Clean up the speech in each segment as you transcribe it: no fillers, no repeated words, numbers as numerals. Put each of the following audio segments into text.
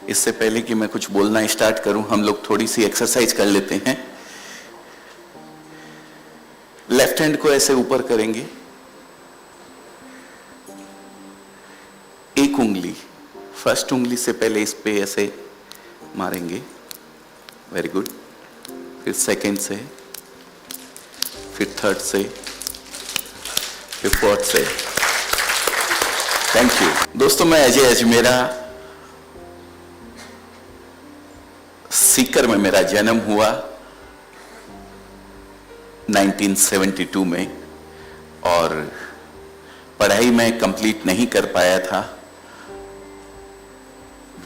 इससे पहले कि मैं कुछ बोलना स्टार्ट करूं, हम लोग थोड़ी सी एक्सरसाइज कर लेते हैं। लेफ्ट हैंड को ऐसे ऊपर करेंगे, एक उंगली फर्स्ट उंगली से पहले इस पे ऐसे मारेंगे, वेरी गुड। फिर सेकंड से, फिर थर्ड से, फिर फोर्थ से। थैंक यू दोस्तों। मैं अजय अजमेरा, सीकर में मेरा जन्म हुआ 1972 में, और पढ़ाई मैं कंप्लीट नहीं कर पाया था।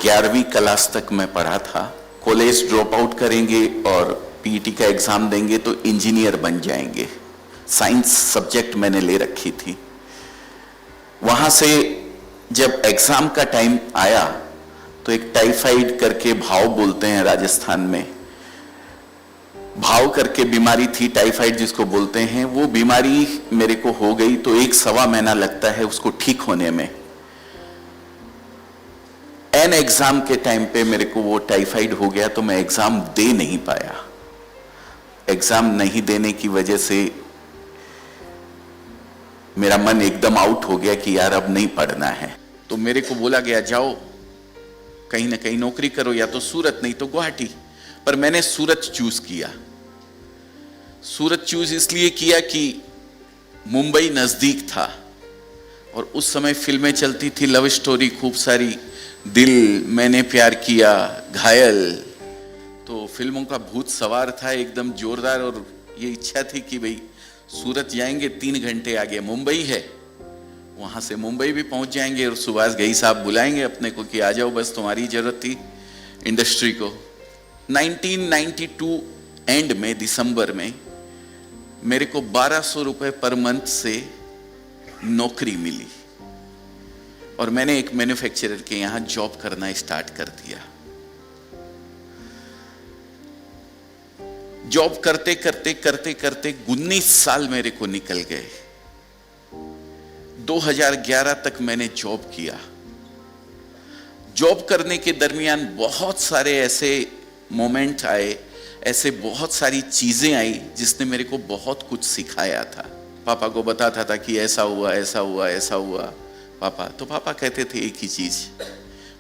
11वीं क्लास तक मैं पढ़ा था। कॉलेज ड्रॉप आउट करेंगे और पीईटी का एग्जाम देंगे तो इंजीनियर बन जाएंगे। साइंस सब्जेक्ट मैंने ले रखी थी। वहां से जब एग्जाम का टाइम आया तो एक टाइफाइड करके भाव बोलते हैं राजस्थान में, भाव करके बीमारी थी, टाइफाइड जिसको बोलते हैं, वो बीमारी मेरे को हो गई तो 1-1.25 महीना लगता है उसको ठीक होने में। एन एग्जाम के टाइम पे मेरे को वो टाइफाइड हो गया तो मैं एग्जाम दे नहीं पाया। एग्जाम नहीं देने की वजह से मेरा मन एकदम आउट हो गया कि यार अब नहीं पढ़ना है। तो मेरे को बोला गया जाओ कहीं ना कहीं नौकरी करो, या तो सूरत नहीं तो गुवाहाटी। पर मैंने सूरत चूज किया। सूरत चूज इसलिए किया कि मुंबई नजदीक था और उस समय फिल्में चलती थी, लव स्टोरी खूब सारी, दिल, मैंने प्यार किया, घायल। तो फिल्मों का भूत सवार था एकदम जोरदार, और ये इच्छा थी कि भाई सूरत जाएंगे, 3 घंटे आगे मुंबई है, वहां से मुंबई भी पहुंच जाएंगे और सुभाष घई साहब बुलाएंगे अपने को कि आ जाओ, बस तुम्हारी जरूरत थी इंडस्ट्री को। 1992 एंड में, दिसंबर में, मेरे को 1200 रुपए पर मंथ से नौकरी मिली और मैंने एक मैन्युफैक्चरर के यहां जॉब करना स्टार्ट कर दिया। जॉब करते करते करते करते 19 साल मेरे को निकल गए। 2011 तक मैंने जॉब किया। जॉब करने के दरमियान बहुत सारे ऐसे मोमेंट आए, ऐसे बहुत सारी चीजें आई जिसने मेरे को बहुत कुछ सिखाया था। पापा को बताता था कि ऐसा हुआ, ऐसा हुआ, ऐसा हुआ पापा, तो पापा कहते थे एक ही चीज,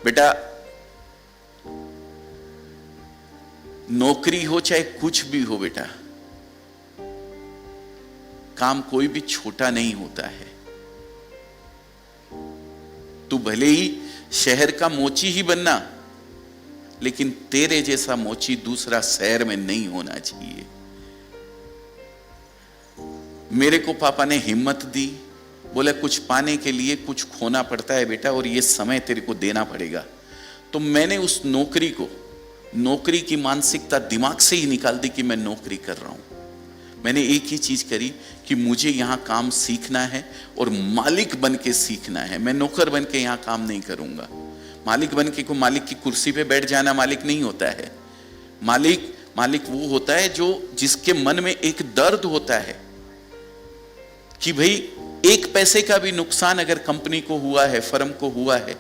बेटा नौकरी हो चाहे कुछ भी हो बेटा, काम कोई भी छोटा नहीं होता है। तू भले ही शहर का मोची ही बनना, लेकिन तेरे जैसा मोची दूसरा शहर में नहीं होना चाहिए। मेरे को पापा ने हिम्मत दी, बोले कुछ पाने के लिए कुछ खोना पड़ता है बेटा, और ये समय तेरे को देना पड़ेगा। तो मैंने उस नौकरी की मानसिकता दिमाग से ही निकाल दी कि मैं नौकरी कर रहा हूं। मैंने एक ही चीज करी कि मुझे यहां काम सीखना है और मालिक बन के सीखना है। मैं नौकर बन के यहां काम नहीं करूंगा। मालिक बन के को मालिक की कुर्सी पे बैठ जाना मालिक नहीं होता है। मालिक वो होता है जो जिसके मन में एक दर्द होता है कि भाई 1 पैसे का भी नुकसान अगर कंपनी को हुआ है, फर्म को हुआ है,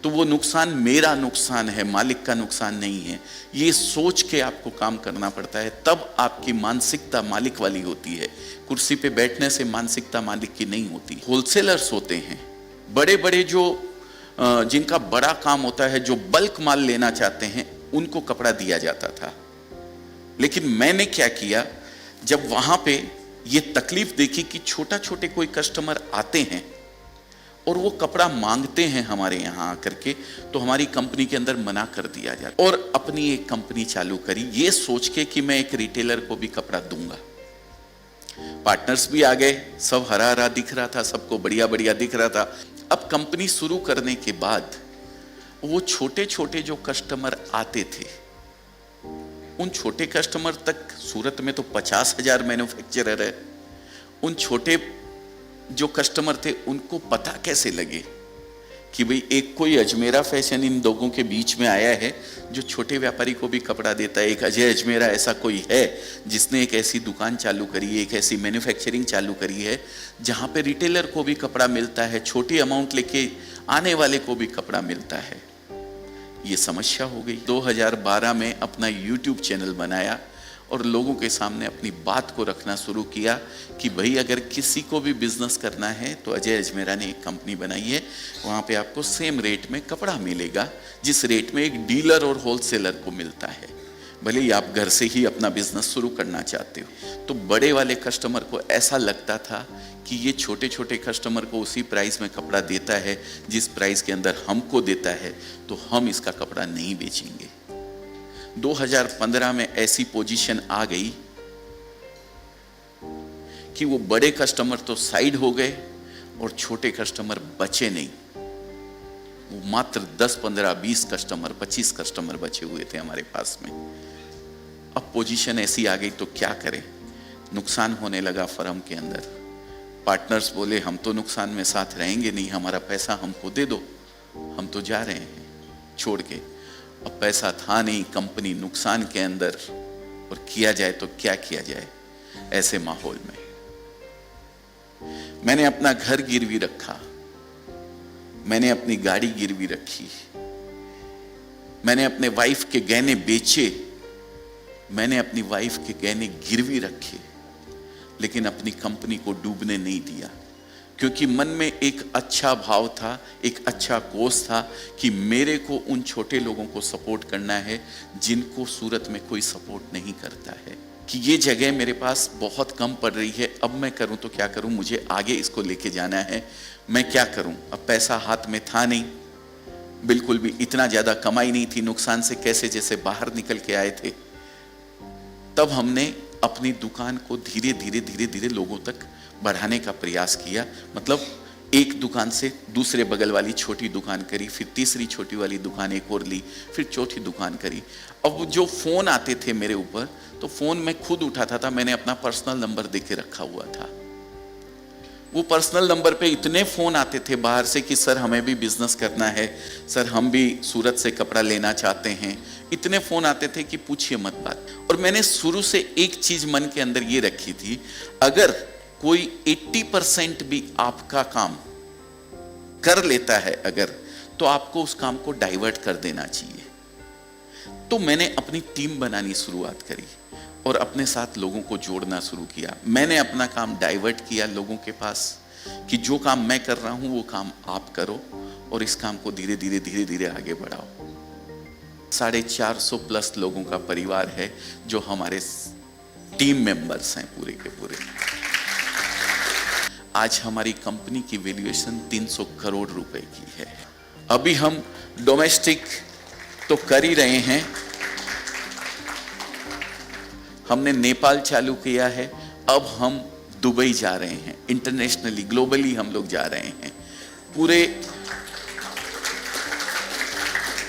तो वो नुकसान मेरा नुकसान है, मालिक का नुकसान नहीं है। ये सोच के आपको काम करना पड़ता है, तब आपकी मानसिकता मालिक वाली होती है। कुर्सी पे बैठने से मानसिकता मालिक की नहीं होती। होलसेलर्स होते हैं, बड़े बड़े जो जिनका बड़ा काम होता है, जो बल्क माल लेना चाहते हैं, उनको कपड़ा दिया जाता था। लेकिन मैंने क्या किया, जब वहां पे ये तकलीफ देखी कि छोटा छोटे कोई कस्टमर आते हैं और वो कपड़ा मांगते हैं हमारे यहाँ आकर के, तो हमारी कंपनी के अंदर मना कर दिया जाता, और अपनी एक कंपनी चालू करी ये सोच के कि मैं एक रिटेलर को भी कपड़ा दूंगा। पार्टनर्स भी आ गए, सब हरा हरा दिख रहा था, सबको बढ़िया बढ़िया दिख रहा था। अब कंपनी शुरू करने के बाद वो छोटे छोटे जो कस्टमर आते थे, उन छोटे कस्टमर तक, सूरत में तो 50,000 मैन्युफैक्चरर है, उन छोटे जो कस्टमर थे उनको पता कैसे लगे कि भाई एक कोई अजमेरा फैशन इन लोगों के बीच में आया है जो छोटे व्यापारी को भी कपड़ा देता है। एक अजय अजमेरा ऐसा कोई है जिसने एक ऐसी दुकान चालू करी है, एक ऐसी मैन्युफैक्चरिंग चालू करी है जहां पे रिटेलर को भी कपड़ा मिलता है, छोटी अमाउंट लेके आने वाले को भी कपड़ा मिलता है। ये समस्या हो गई। 2012 में अपना YouTube चैनल बनाया और लोगों के सामने अपनी बात को रखना शुरू किया कि भाई अगर किसी को भी बिजनेस करना है तो अजय अजमेरा ने एक कंपनी बनाई है, वहाँ पे आपको सेम रेट में कपड़ा मिलेगा जिस रेट में एक डीलर और होलसेलर को मिलता है, भले ही आप घर से ही अपना बिजनेस शुरू करना चाहते हो। तो बड़े वाले कस्टमर को ऐसा लगता था कि ये छोटे छोटे कस्टमर को उसी प्राइस में कपड़ा देता है जिस प्राइस के अंदर हमको देता है, तो हम इसका कपड़ा नहीं बेचेंगे। 2015 में ऐसी पोजीशन आ गई कि वो बड़े कस्टमर तो साइड हो गए और छोटे कस्टमर बचे नहीं। वो मात्र 10, 15, 20 कस्टमर, 25 कस्टमर बचे हुए थे हमारे पास में। अब पोजीशन ऐसी आ गई तो क्या करें, नुकसान होने लगा फर्म के अंदर। पार्टनर्स बोले हम तो नुकसान में साथ रहेंगे नहीं, हमारा पैसा हमको दे दो, हम तो जा रहे हैं छोड़ के। अब पैसा था नहीं, कंपनी नुकसान के अंदर, और किया जाए तो क्या किया जाए। ऐसे माहौल में मैंने अपना घर गिरवी रखा, मैंने अपनी गाड़ी गिरवी रखी, मैंने अपने वाइफ के गहने बेचे, मैंने अपनी वाइफ के गहने गिरवी रखे, लेकिन अपनी कंपनी को डूबने नहीं दिया, क्योंकि मन में एक अच्छा भाव था, एक अच्छा कोष था कि मेरे को उन छोटे लोगों को सपोर्ट करना है जिनको सूरत में कोई सपोर्ट नहीं करता है, कि ये जगह मेरे पास बहुत कम पड़ रही है, अब मैं करूं तो क्या करूं, मुझे आगे इसको लेके जाना है, मैं क्या करूं। अब पैसा हाथ में था नहीं, बिल्कुल भी इतना ज्यादा कमाई नहीं थी, नुकसान से कैसे जैसे बाहर निकल के आए थे। तब हमने अपनी दुकान को धीरे धीरे धीरे धीरे लोगों तक बढ़ाने का प्रयास किया। मतलब एक दुकान से दूसरे बगल वाली छोटी दुकान करी, फिर तीसरी छोटी वाली दुकान एक और ली, फिर चौथी दुकान करी। अब जो फोन आते थे मेरे ऊपर, तो फोन मैं खुद उठाता था, मैंने अपना पर्सनल नंबर दे के रखा हुआ था। वो पर्सनल नंबर पे इतने फोन आते थे बाहर से कि सर हमें भी बिजनेस करना है, सर हम भी सूरत से कपड़ा लेना चाहते हैं। इतने फोन आते थे कि पूछिए मत बात। और मैंने शुरू से एक चीज मन के अंदर ये रखी थी, अगर कोई 80% भी आपका काम कर लेता है अगर, तो आपको उस काम को डाइवर्ट कर देना चाहिए। तो मैंने अपनी टीम बनानी शुरुआत करी और अपने साथ लोगों को जोड़ना शुरू किया। मैंने अपना काम डाइवर्ट किया लोगों के पास कि जो काम मैं कर रहा हूं वो काम आप करो और इस काम को धीरे धीरे धीरे धीरे आगे बढ़ाओ। 450 प्लस लोगों का परिवार है जो हमारे टीम मेंबर्स हैं पूरे के पूरे। आज हमारी कंपनी की वैल्यूएशन 300 करोड़ रुपए की है। अभी हम डोमेस्टिक तो कर ही रहे हैं, हमने नेपाल चालू किया है, अब हम दुबई जा रहे हैं, इंटरनेशनली ग्लोबली हम लोग जा रहे हैं। पूरे